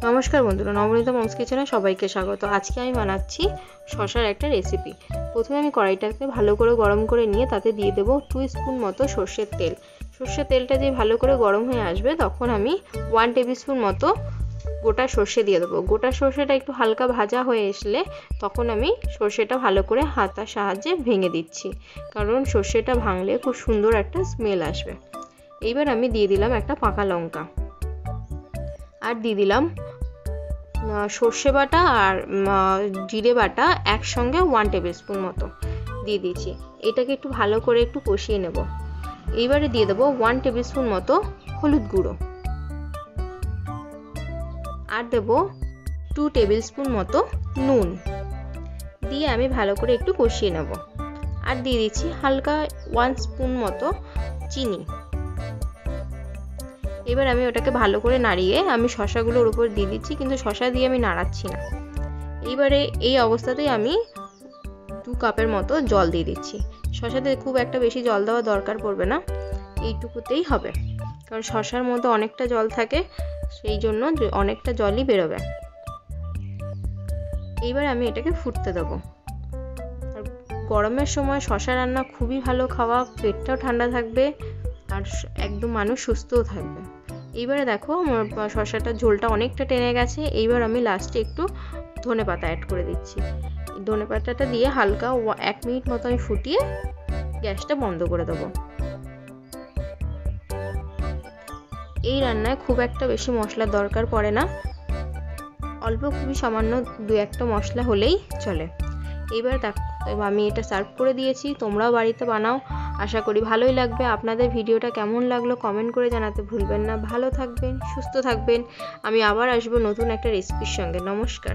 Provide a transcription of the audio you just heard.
নমস্কার বন্ধুরা, নবনীতা মমস কিচেনে সবাইকে স্বাগত। আজকে আমি বানাচ্ছি শসার একটা রেসিপি। প্রথমে আমি কড়াইটাকে ভালো করে গরম করে নিয়ে তাতে দিয়ে দেবো 2 স্পুন মতো সর্ষের তেল। সর্ষের তেলটা দিয়ে ভালো করে গরম হয়ে আসবে তখন আমি 1 টেবিল স্পুন মতো গোটা সর্ষে দিয়ে দেবো। গোটা সর্ষেটা একটু হালকা ভাজা হয়ে আসলে তখন আমি সর্ষেটা ভালো করে হাতার সাহায্যে ভেঙে দিচ্ছি, কারণ সর্ষেটা ভাঙলে খুব সুন্দর একটা স্মেল আসবে। এইবার আমি দিয়ে দিলাম একটা পাকা লঙ্কা, আর দিয়ে দিলাম সর্ষে বাটা আর জিরে বাটা একসঙ্গে 1 টেবিল স্পুন মতো দিয়ে দিচ্ছি। এটাকে একটু ভালো করে একটু কষিয়ে নেব। এইবারে দিয়ে দেবো 1 টেবিল স্পুন মতো হলুদ গুঁড়ো, আর দেবো 2 টেবিল স্পুন মতো নুন দিয়ে আমি ভালো করে একটু কষিয়ে নেব। আর দিয়ে দিচ্ছি হালকা 1 স্পুন মতো চিনি। এবার আমি ওটাকে ভালো করে নাড়িয়ে আমি শসাগুলোর উপর দিয়ে দিচ্ছি, কিন্তু শসা দিয়ে আমি নাড়াচ্ছি না। এইবারে এই অবস্থাতেই আমি 2 কাপের মতো জল দিয়ে দিচ্ছি। শসাতে খুব একটা বেশি জল দেওয়ার দরকার পড়বে না, এইটুকুতেই হবে, কারণ শসার মধ্যে অনেকটা জল থাকে, সেই জন্য অনেকটা জলই বেরোবে। এইবার আমি এটাকে ফুটতে দেবো। আর গরমের সময় শসা রান্না খুবই ভালো খাওয়া, পেটটাও ঠান্ডা থাকবে আর একদম মানুষ সুস্থও থাকবে। এইবারে দেখো আমার শসাটা ঝোলটা অনেকটা টেনে গেছে। এইবার আমি লাস্টে একটু ধনেপাতা অ্যাড করে দিচ্ছি। ধনেপাতাটা দিয়ে হালকা 1 মিনিট মতো আমি ফুটিয়ে গ্যাসটা বন্ধ করে দেবো। এই রান্নায় খুব একটা বেশি মশলার দরকার পড়ে না, অল্প খুবই সামান্য 2-1টা মশলা হলেই চলে। এইবার দেখো আমি এটা সার্ভ করে দিয়েছি। তোমরাও বাড়িতে বানাও, আশা করি ভালোই লাগবে। আপনাদের ভিডিওটা কেমন লাগলো কমেন্ট করে জানাতে ভুলবেন না। ভালো থাকবেন, সুস্থ থাকবেন। আমি আবার আসবো নতুন একটা রেসিপির সঙ্গে। নমস্কার।